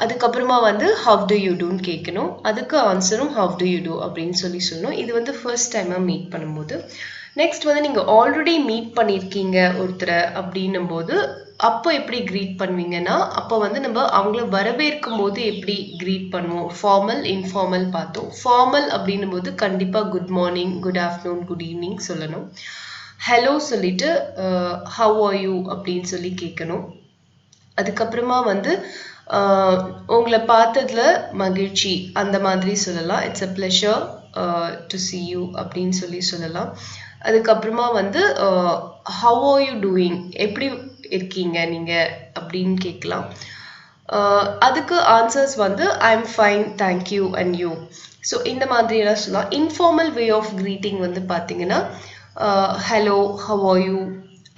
அதுக்கப்புறமா வந்து ஹவ் டு யூ டூன்னு கேட்கணும். அதுக்கு ஆன்சரும் ஹவ் டு யூ டூ அப்படின்னு சொல்லணும். இது வந்து ஃபர்ஸ்ட் டைமாக மீட் பண்ணும்போது. நெக்ஸ்ட் வந்து நீங்கள் ஆல்ரெடி மீட் பண்ணியிருக்கீங்க ஒருத்தரை அப்படின்னும் போது அப்போ எப்படி க்ரீட் பண்ணுவீங்கன்னா, அப்போ வந்து நம்ம அவங்கள வரவேற்கும் போது எப்படி க்ரீட் பண்ணுவோம், ஃபார்மல் இன்ஃபார்மல் பார்த்தோம். ஃபார்மல் அப்படின்னும் போது கண்டிப்பாக good morning, good afternoon, good evening சொல்லணும். ஹலோ சொல்லிட்டு ஹவ் ஆர் யூ அப்படின்னு சொல்லி கேட்கணும். அதுக்கப்புறமா வந்து உங்களை பார்த்ததுல மகிழ்ச்சி அந்த மாதிரி சொல்லலாம். It's a pleasure to see you அப்படின்னு சொல்லலாம். அதுக்கப்புறமா வந்து how are you doing, எப்படி இருக்கீங்க நீங்க அப்படின்னு கேட்கலாம். அதுக்கு ஆன்சர்ஸ் வந்து I'm fine, thank you and you. So இந்த மாதிரி எல்லாம் சொல்லலாம். இன்ஃபார்மல் வே ஆஃப் greeting வந்து பார்த்தீங்கன்னா hello, how are you,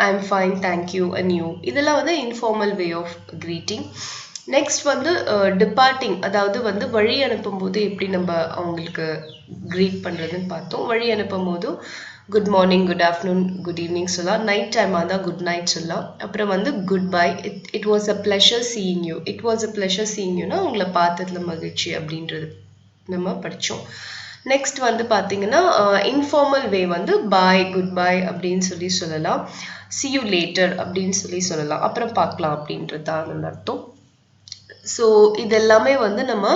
I'm fine, thank you and you. இதெல்லாம் வந்து informal way of greeting. Next வந்து டிபார்ட்டிங், அதாவது வந்து வழி அனுப்பும் போது எப்படி நம்ம அவங்களுக்கு க்ரீட் பண்ணுறதுன்னு பார்த்தோம். வழி அனுப்பும் போது good morning, good afternoon, good evening சொல்லலாம். நைட் டைமாக தான் குட் நைட் சொல்லலாம். அப்புறம் வந்து good bye, it was a pleasure seeing you. It was a pleasure seeing யூனா உங்களை பார்த்ததுல மகிழ்ச்சி அப்படின்றது நம்ம படித்தோம். நெக்ஸ்ட் வந்து பார்த்தீங்கன்னா இன்ஃபார்மல் வே வந்து பாய், குட் பை அப்படின்னு சொல்லலாம். see you later அப்படின்னு சொல்லலாம். அப்புறம் பார்க்கலாம் அப்படின்றது தான் அதோட அர்த்தம். ஸோ இதெல்லாமே வந்து நம்ம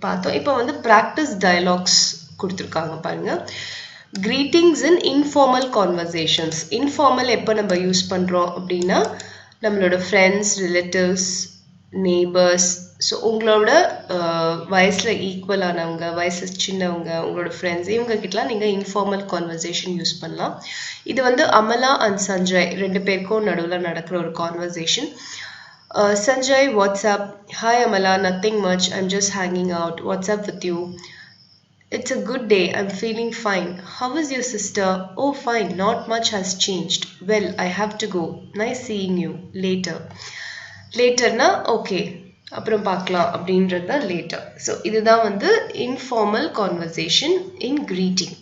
பார்த்தோம். இப்போ வந்து ப்ராக்டிஸ் டயலாக்ஸ் கொடுத்துருக்காங்க பாருங்க. greetings in informal conversations. Informal எப்போ நம்ம யூஸ் பண்ணுறோம் அப்படின்னா நம்மளோட ஃப்ரெண்ட்ஸ், ரிலேட்டிவ்ஸ், நெய்பர்ஸ், ஸோ உங்களோட வயசில் ஈக்குவலானவங்க, வயசு சின்னவங்க, உங்களோட ஃப்ரெண்ட்ஸ், இவங்ககிட்டலாம் நீங்கள் இன்ஃபார்மல் கான்வர்சேஷன் யூஸ் பண்ணலாம். இது வந்து அமலா அண்ட் சஞ்சய் ரெண்டு பேருக்கும் நடுவில் நடக்கிற ஒரு conversation. Sanjay, what's up? Hi Amala, nothing much. I'm just hanging out. What's up with you? It's a good day. I'm feeling fine. How is your sister? Oh, fine. Not much has changed. Well, I have to go. Nice seeing you. Later. Later na okay. அப்புறம் பார்க்கலாம் அப்படின்றது தான் later. So இதுதான் வந்து informal conversation இன் greeting.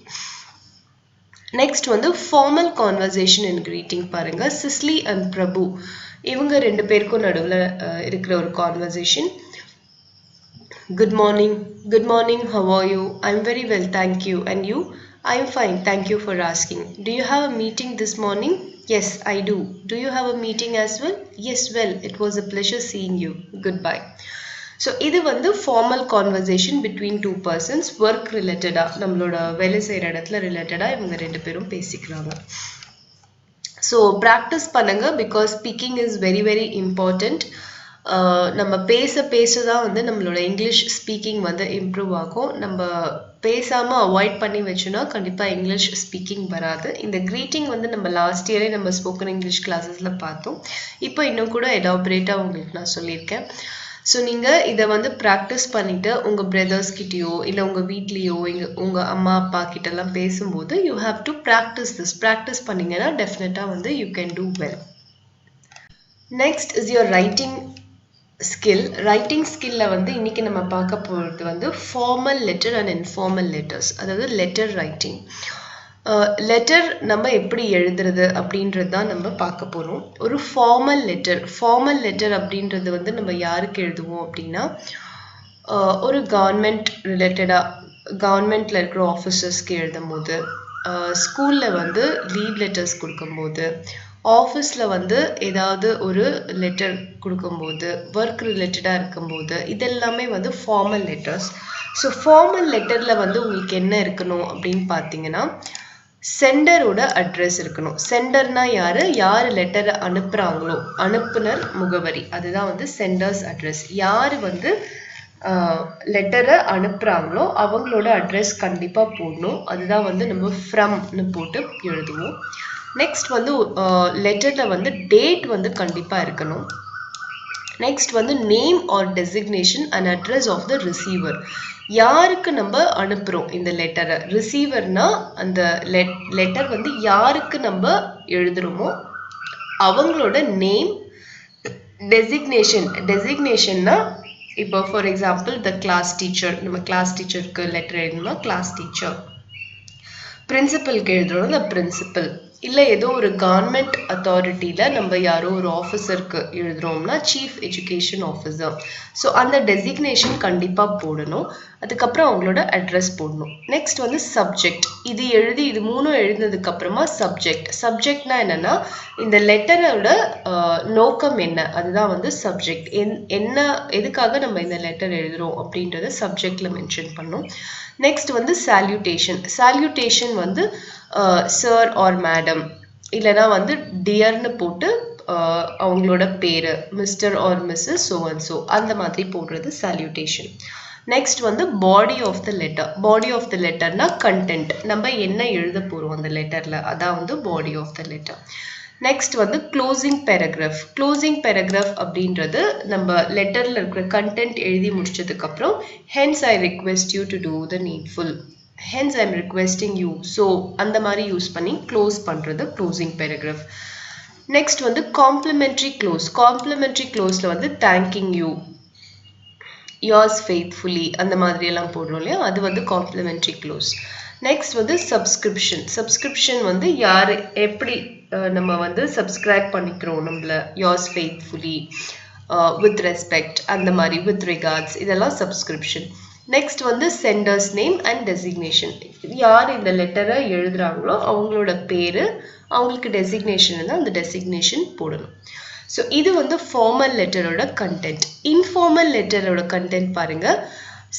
Next வந்து formal conversation இன் greeting பாருங்க. சிஸ்லி and பிரபு இவங்க ரெண்டு பேருக்கும் நடுவில் இருக்கிற ஒரு conversation. Good morning, how are you? I'm very well, thank you and you? I'm fine, thank you for asking. To you have a meeting this morning? Yes, I do. Do you have a meeting as well? Yes, well, it was a pleasure seeing you. Goodbye. So இது வந்து formal conversation between two persons, work related. நம்மளோட வேலை செய்கிற இடத்துல ரிலேட்டடாக இவங்க ரெண்டு பேரும் பேசிக்கிறாங்க. ஸோ ப்ராக்டிஸ் பண்ணுங்க, because speaking is very very important. நம்ம பேச தான் வந்து நம்மளோட இங்கிலீஷ் ஸ்பீக்கிங் வந்து இம்ப்ரூவ் ஆகும். நம்ம பேசாமல் அவாய்ட் பண்ணி வச்சோன்னா கண்டிப்பாக இங்கிலீஷ் ஸ்பீக்கிங் வராது. இந்த greeting வந்து நம்ம லாஸ்ட் இயரே நம்ம ஸ்போக்கன் இங்கிலீஷ் கிளாஸஸில் பார்த்தோம். இப்போ இன்னும் கூட எலாபரேட்டாக உங்களுக்கு நான் சொல்லியிருக்கேன். ஸோ நீங்கள் இதை வந்து ப்ராக்டிஸ் பண்ணிவிட்டு உங்கள் பிரதர்ஸ்கிட்டயோ இல்லை உங்கள் வீட்லேயோ உங்கள் அம்மா அப்பா கிட்டலாம் பேசும்போது யூ ஹாவ் டு ப்ராக்டிஸ் பண்ணிங்கன்னா டெஃபினட்டாக வந்து you can do well. Next is your writing ஸ்கில்ல வந்து இன்னைக்கு நம்ம பார்க்க போகிறது வந்து formal letter and informal letters, அதாவது லெட்டர் ரைட்டிங். லெட்டர் நம்ம எப்படி எழுதுறது அப்படின்றது தான் நம்ம பார்க்க போகிறோம். ஒரு ஃபார்மல் லெட்டர் அப்படின்றது வந்து நம்ம யாருக்கு எழுதுவோம் அப்படின்னா ஒரு கவர்மெண்ட்டில் இருக்கிற ஆஃபீஸர்ஸ்க்கு எழுதும் போது, ஸ்கூலில் வந்து லீவ் லெட்டர்ஸ் கொடுக்கும்போது, ஆஃபீஸில் வந்து ஏதாவது ஒரு லெட்டர் கொடுக்கும்போது, ஒர்க் ரிலேட்டடாக இருக்கும்போது, இதெல்லாமே வந்து ஃபார்மல் லெட்டர்ஸ். ஸோ ஃபார்மல் லெட்டரில் வந்து உங்களுக்கு என்ன இருக்கணும் அப்படின்னு பார்த்தீங்கன்னா சென்டரோட அட்ரஸ் இருக்கணும். சென்டர்னா யார் லெட்டரை அனுப்புகிறாங்களோ, அனுப்புனர் முகவரி, அதுதான் வந்து சென்டர்ஸ் அட்ரஸ். யார் வந்து லெட்டரை அனுப்புகிறாங்களோ அவங்களோட அட்ரஸ் கண்டிப்பாக போடணும். அதுதான் வந்து நம்ம ஃப்ரம்னு போட்டு எழுதுவோம். நெக்ஸ்ட் வந்து லெட்டரில் வந்து டேட் வந்து கண்டிப்பாக இருக்கணும். நெக்ஸ்ட் வந்து name or designation and address of the receiver. யாருக்கு நம்ம அனுப்புகிறோம் இந்த லெட்டரை, ரிசீவர்னா அந்த லெட்டர் வந்து யாருக்கு நம்ம எழுதுகிறோமோ அவங்களோட நேம், டெசிக்னேஷன்னா இப்போ for example the class teacher, நம்ம கிளாஸ் டீச்சருக்கு லெட்டர் எழுதணும்னா கிளாஸ் டீச்சர், பிரின்சிபலுக்கு எழுதுறோம் த பிரின்சிபல், இல்லை ஏதோ ஒரு கவர்மெண்ட் அத்தாரிட்டியில் நம்ம யாரோ ஒரு ஆஃபீஸருக்கு எழுதுறோம்னா சீஃப் எஜுகேஷன் ஆஃபீஸர். ஸோ அந்த டெசிக்னேஷன் கண்டிப்பாக போடணும். அதுக்கப்புறம் அவங்களோட அட்ரஸ் போடணும். நெக்ஸ்ட் வந்து சப்ஜெக்ட். இது மூணும் எழுதுனதுக்கப்புறமா சப்ஜெக்ட்னா என்னென்னா இந்த லெட்டரோட நோக்கம் என்ன, அதுதான் வந்து சப்ஜெக்ட். என்ன எதுக்காக நம்ம இந்த லெட்டர் எழுதுகிறோம் அப்படின்றத சப்ஜெக்டில் மென்ஷன் பண்ணணும். நெக்ஸ்ட் வந்து சால்யூட்டேஷன் வந்து சார் ஆர் மேடம், இல்லைனா வந்து டியர்னு போட்டு அவங்களோட பேரு mister or missus so and so அந்த மாதிரி போடுறது salutation. நெக்ஸ்ட் வந்து body of the letter. Body of the லெட்டர்னா கண்டென்ட், நம்ம என்ன எழுத போகிறோம் அந்த லெட்டரில், அதான் வந்து body of the letter. Next வந்து க்ளோசிங் பேராகிராஃப். க்ளோசிங் பேராகிராஃப் அப்படின்றது நம்ம லெட்டரில் இருக்கிற கண்டென்ட் எழுதி முடிச்சதுக்கப்புறம் hence I request you to do the needful, hence I am requesting you, so அந்த மாதிரி யூஸ் பண்ணி க்ளோஸ் பண்ணுறது க்ளோசிங் பேராகிராஃப். நெக்ஸ்ட் வந்து காம்ப்ளிமெண்ட்ரி க்ளோஸ். காம்ப்ளிமெண்ட்ரி க்ளோஸில் வந்து தேங்கிங் யூ, yours faithfully அந்த மாதிரி எல்லாம் போடுறோம் இல்லையா, அது வந்து காம்ப்ளிமெண்ட்ரி க்ளோஸ். நெக்ஸ்ட் வந்து சப்ஸ்கிரிப்ஷன். சப்ஸ்கிரிப்ஷன் வந்து யார் எப்படி நம்ம வந்து சப்ஸ்கிரைப் பண்ணிக்கிறோம் நம்மள, yours faithfully, with respect அந்த மாதிரி, with regards, இதெல்லாம் சப்ஸ்கிரிப்ஷன். நெக்ஸ்ட் வந்து சென்டர்ஸ் நேம் அண்ட் டெசிக்னேஷன். யார் இந்த லெட்டரை எழுதுறாங்களோ அவங்களோட பேரு, அவங்களுக்கு டெசிக்னேஷன் இருந்தால் அந்த டெசிக்னேஷன் போடணும். ஸோ இது வந்து ஃபார்மல் லெட்டரோட கண்டென்ட். இன்ஃபார்மல் லெட்டரோட கண்டென்ட் பாருங்க,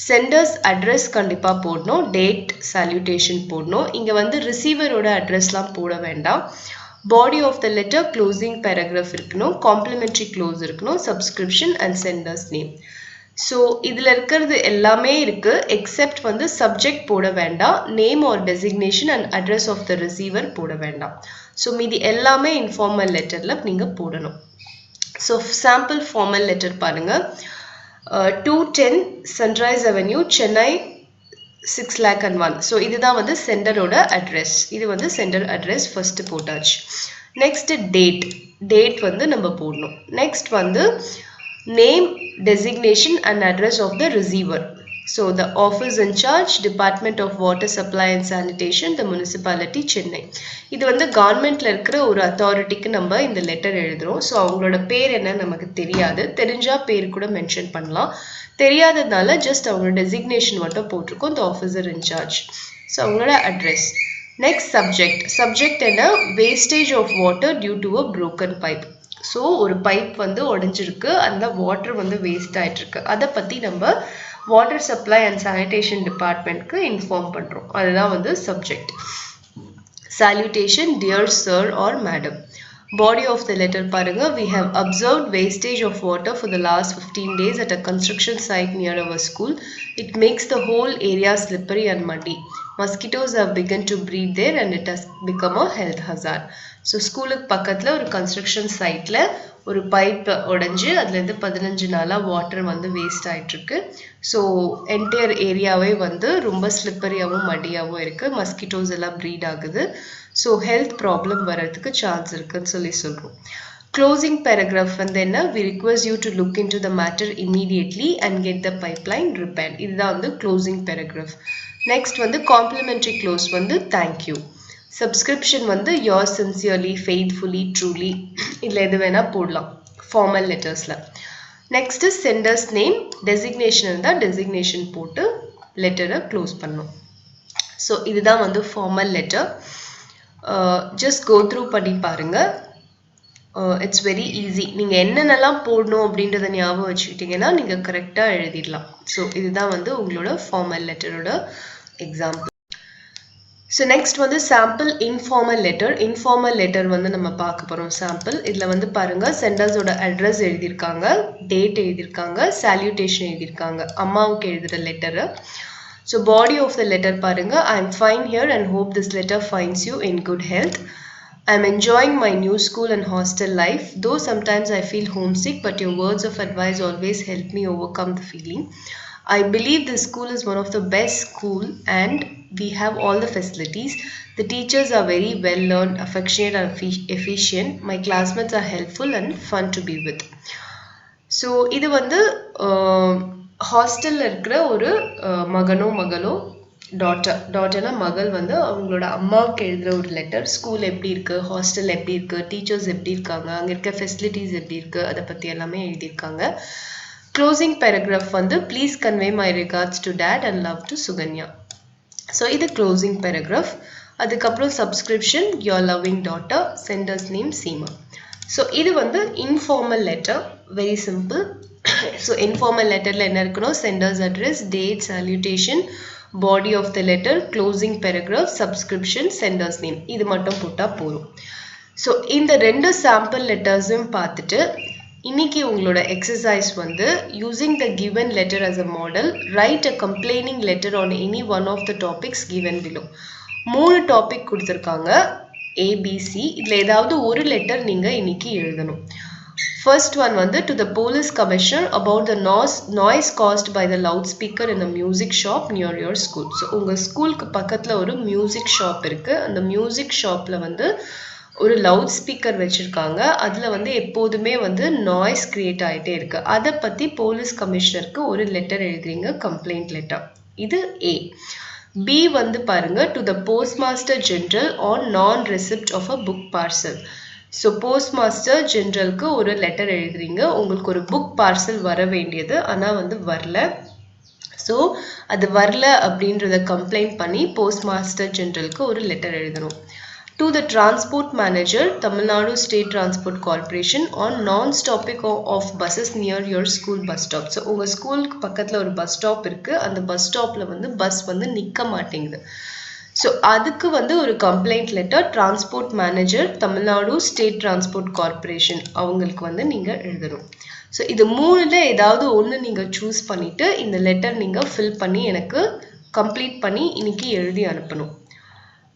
சென்டர்ஸ் அட்ரஸ் கண்டிப்பாக போடணும், டேட் சால்யூட்டேஷன் போடணும். இங்கே வந்து ரிசீவரோட அட்ரஸ்லாம் போட வேண்டாம். Body of the letter closing paragraph இருக்கணும், காம்ப்ளிமெண்ட்ரி க்ளோஸ் இருக்கணும், subscription and senders name. So இதில் இருக்கிறது எல்லாமே இருக்குது எக்ஸெப்ட் வந்து சப்ஜெக்ட் போட வேண்டாம், name or designation and address of the receiver போட வேண்டாம். ஸோ மீதி எல்லாமே இன்ஃபார்மல் லெட்டரில் நீங்கள் போடணும். ஸோ சாம்பிள் ஃபார்மல் லெட்டர் பாருங்கள். 210 சன்ரைஸ் அவென்யூ சென்னை 6,01,000. ஸோ இதுதான் வந்து சென்டரோட அட்ரஸ். இது வந்து சென்டர் அட்ரஸ் ஃபர்ஸ்ட் போட்டாச்சு. Next date. டேட் வந்து நம்ம போடணும். நெக்ஸ்ட் வந்து name, designation and address of the receiver. So the office in charge, Department of Water Supply and Sanitation, the Municipality, Chennai. இது வந்து கவர்மெண்ட்ல இருக்கிற ஒரு அத்தாரிட்டிக்கு நம்ம இந்த லெட்டர் எழுதுறோம். ஸோ அவங்களோட பேர் என்ன நமக்கு தெரியாது, தெரிஞ்சா பேர் கூட மென்ஷன் பண்ணலாம், தெரியாததுனால ஜஸ்ட் அவங்களோட டெசிக்னேஷன் மட்டும் போட்டிருக்கோம், the officer in charge. So அவங்களோட அட்ரஸ். Next subject. சப்ஜெக்ட் என்ன, wastage of water due to a broken pipe. So ஒரு பைப் வந்து உடஞ்சிருக்கு, அந்த வாட்டர் வந்து வேஸ்ட் ஆயிட்டு இருக்கு, அதை பற்றி நம்ம வாட்டர் சப்ளை அண்ட் சானிடேஷன் டிபார்ட்மெண்ட்க்கு இன்ஃபார்ம் பண்ணுறோம், அதுதான் வந்து subject. Salutation, dear sir or madam. Body of the letter பாருங்க, we have observed wastage of water for the last 15 days at a construction site near our school. It makes the whole area slippery and muddy. Mosquitoes have begun to breed there and it has become a health hazard. So ஸ்கூலுக்கு பக்கத்தில் ஒரு construction சைட்டில் ஒரு pipe உடஞ்சி அதுலேருந்து 15 நாளாக water வந்து waste ஆகிட்டுருக்கு. ஸோ என்டையர் ஏரியாவே வந்து ரொம்ப ஸ்லிப்பரியாகவும் மடியாகவும் இருக்குது, மஸ்கிட்டோஸ் எல்லாம் ப்ரீட் ஆகுது, ஸோ ஹெல்த் ப்ராப்ளம் வர்றதுக்கு சான்ஸ் இருக்குன்னு சொல்கிறோம். க்ளோசிங் பேராகிராஃப் வந்து என்ன, we request you to look into the matter immediately and get the pipeline repaired. இதுதான் வந்து க்ளோசிங் பேராகிராஃப். நெக்ஸ்ட் வந்து காம்ப்ளிமெண்ட்ரி க்ளோஸ் வந்து தேங்க்யூ. சப்ஸ்கிரிப்ஷன் வந்து yours sincerely, faithfully, truly, இதில் எது வேணால் போடலாம் ஃபார்மல் லெட்டர்ஸில். நெக்ஸ்ட்டு சென்டர்ஸ் நேம், டெசிக்னேஷன் இருந்தால் டெசிக்னேஷன் போட்டு லெட்டரை க்ளோஸ் பண்ணணும். ஸோ இதுதான் வந்து formal letter. Just go through பண்ணி பாருங்கள், இட்ஸ் வெரி ஈஸி. நீங்கள் என்னென்னலாம் போடணும் அப்படின்றத ஞாபகம் வச்சுக்கிட்டிங்கன்னா நீங்கள் கரெக்டாக எழுதிடலாம். ஸோ இதுதான் வந்து உங்களோட ஃபார்மல் லெட்டரோட எக்ஸாம்பிள். ஸோ நெக்ஸ்ட் வந்து sample informal letter. Informal letter வந்து நம்ம பார்க்க போகிறோம் சாம்பிள். இதில் வந்து பாருங்கள், சென்டர்ஸோட அட்ரஸ் எழுதியிருக்காங்க, டேட் எழுதியிருக்காங்க, சால்யூட்டேஷன் எழுதியிருக்காங்க, அம்மாவுக்கு எழுதுகிற letter. So body of the letter பாருங்கள், I am fine here and hope this letter finds you in good health. I am enjoying my new school and hostel life, though sometimes I feel homesick, but your words of advice always help me overcome the feeling. I believe this school is one of the best school and we have all the facilities. The teachers are very well learned, affectionate and efficient. My classmates are helpful and fun to be with. So இது வந்து ஹாஸ்டலில் இருக்கிற ஒரு மகனோ மகளோ, டாட்டர்னா மகள் வந்து அவங்களோட அம்மாவுக்கு எழுதுகிற ஒரு லெட்டர். ஸ்கூல் எப்படி இருக்குது, ஹாஸ்டல் எப்படி இருக்குது, டீச்சர்ஸ் எப்படி இருக்காங்க, அங்கே இருக்க ஃபெசிலிட்டிஸ் எப்படி இருக்குது, அதை பற்றி எல்லாமே எழுதியிருக்காங்க. க்ளோசிங் பேராகிராஃப் வந்து please convey my regards to dad and love to Sukanya. So இது க்ளோசிங் பேராகிராஃப். அதுக்கப்புறம் subscription, your loving daughter, sender's name Seema. So இது வந்து informal letter, very simple. So informal லெட்டரில் என்ன இருக்கணும், sender's address, date, salutation, body of the letter, closing paragraph, subscription, sender's name, இது மட்டும் போட்டால் போதும். ஸோ இந்த 2 சாம்பிள் லெட்டர்ஸும் பார்த்துட்டு இன்னைக்கு உங்களோட எக்ஸசைஸ் வந்து using the given letter as a model, write a complaining letter on any one of the topics given below. 3 topic கொடுத்துருக்காங்க ABC. இதில் ஏதாவது ஒரு லெட்டர் நீங்கள் இன்னைக்கு எழுதணும். First one வந்து to the police commissioner about the noise caused by the loudspeaker in a music shop near your school. So உங்கள் ஸ்கூலுக்கு பக்கத்தில் ஒரு மியூசிக் ஷாப் இருக்குது. அந்த மியூசிக் ஷாப்பில் வந்து ஒரு லவுட் ஸ்பீக்கர் வச்சுருக்காங்க. அதில் வந்து எப்போதுமே வந்து நாய்ஸ் க்ரியேட் ஆகிட்டே இருக்குது. அதை பற்றி போலீஸ் கமிஷனருக்கு ஒரு லெட்டர் எழுதுறீங்க, கம்ப்ளைண்ட் லெட்டர். இது A. B வந்து பாருங்க to the post master general on non receipt of a book parcel. So post master ஜென்ரலுக்கு ஒரு லெட்டர் எழுதுறீங்க. உங்களுக்கு ஒரு புக் பார்சல் வர வேண்டியது, ஆனால் வந்து வரல. ஸோ அது வரல அப்படின்றத கம்ப்ளைண்ட் பண்ணி போஸ்ட் மாஸ்டர் ஜென்ரலுக்கு ஒரு லெட்டர் எழுதணும். To the transport manager, Tamil Nadu State Transport Corporation on non-stopping of buses near your school bus stop. So உங்கள் ஸ்கூலுக்கு பக்கத்தில் ஒரு பஸ் ஸ்டாப் இருக்குது. அந்த பஸ் ஸ்டாப்பில் வந்து பஸ் வந்து நிற்க மாட்டேங்குது. ஸோ அதுக்கு வந்து ஒரு complaint letter transport manager Tamil Nadu state transport corporation அவங்களுக்கு வந்து நீங்கள் எழுதணும். ஸோ இது 3ல் ஏதாவது ஒன்று நீங்கள் சூஸ் பண்ணிவிட்டு இந்த லெட்டர் நீங்கள் ஃபில் பண்ணி எனக்கு கம்ப்ளீட் பண்ணி இன்னைக்கு எழுதி அனுப்பணும்.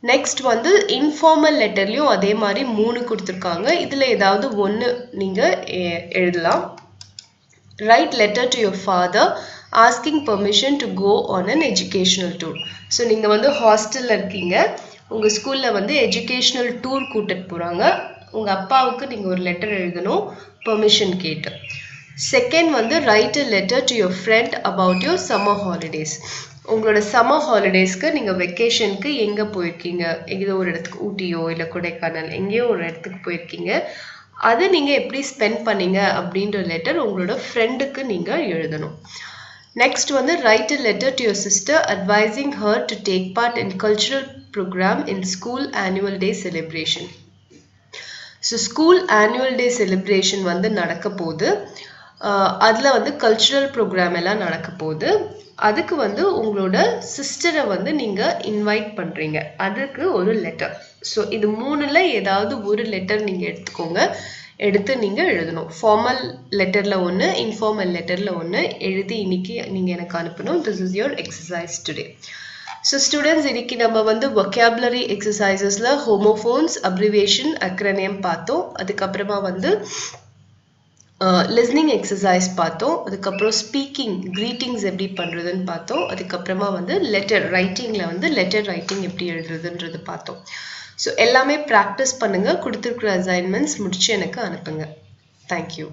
நெக்ஸ்ட் வந்து இன்ஃபார்மல் லெட்டர்லையும் அதே மாதிரி 3 கொடுத்துருக்காங்க. இதில் ஏதாவது ஒன்று நீங்கள் எழுதலாம். Write letter to your father asking permission to go on an educational tour. So நீங்கள் வந்து ஹாஸ்டலில் இருக்கீங்க, உங்கள் ஸ்கூலில் வந்து எஜுகேஷ்னல் டூர் கூட்டிட்டு போகிறாங்க. உங்கள் அப்பாவுக்கு நீங்கள் ஒரு லெட்டர் எழுதணும் பெர்மிஷன் கேட்டு. செகண்ட் வந்து write a letter to your friend about your summer holidays. உங்களோட சம்மர் ஹாலிடேஸ்க்கு நீங்கள் வெக்கேஷனுக்கு எங்கே போயிருக்கீங்க, எங்கேயோ ஒரு இடத்துக்கு, ஊட்டியோ இல்லை கொடைக்கானல், எங்கேயோ ஒரு இடத்துக்கு போயிருக்கீங்க, அதை நீங்கள் எப்படி ஸ்பெண்ட் பண்ணீங்க அப்படின்ற லெட்டர் உங்களோட ஃப்ரெண்டுக்கு நீங்கள் எழுதணும். நெக்ஸ்ட் வந்து write a letter to your sister advising her to take part in cultural programme in school annual day celebration. So school annual day celebration வந்து நடக்க போகுது. அதில் வந்து கல்ச்சுரல் ப்ரோக்ராம் எல்லாம் நடக்க போகுது. அதுக்கு வந்து உங்களோட சிஸ்டரை வந்து நீங்கள் இன்வைட் பண்ணுறீங்க, அதுக்கு ஒரு லெட்டர். ஸோ இது 3ல் ஏதாவது ஒரு லெட்டர் நீங்கள் எடுத்துக்கோங்க, எடுத்து நீங்கள் எழுதணும். ஃபார்மல் லெட்டரில் ஒன்று, இன்ஃபார்மல் லெட்டரில் ஒன்று எழுதி இன்னைக்கு நீங்கள் எனக்கு அனுப்பணும். This is your exercise today. So students, இன்னைக்கு நம்ம வந்து வொக்காபுலரி எக்ஸசைசஸில் ஹோமோஃபோன்ஸ், அப்ரிவேஷன், அக்ரனியம் பார்த்தோம். அதுக்கப்புறமா வந்து லிஸ்னிங் எக்ஸசைஸ் பார்த்தோம். அதுக்கப்புறம் ஸ்பீக்கிங், க்ரீட்டிங்ஸ் எப்படி பண்ணுறதுன்னு பார்த்தோம். அதுக்கப்புறமா வந்து லெட்டர் ரைட்டிங்கில் வந்து லெட்டர் ரைட்டிங் எப்படி எழுதுறதுன்றது பார்த்தோம். ஸோ எல்லாமே ப்ராக்டிஸ் பண்ணுங்கள். கொடுத்துருக்குற அசைன்மெண்ட்ஸ் முடிச்சு எனக்கு அனுப்புங்க. தேங்க்யூ.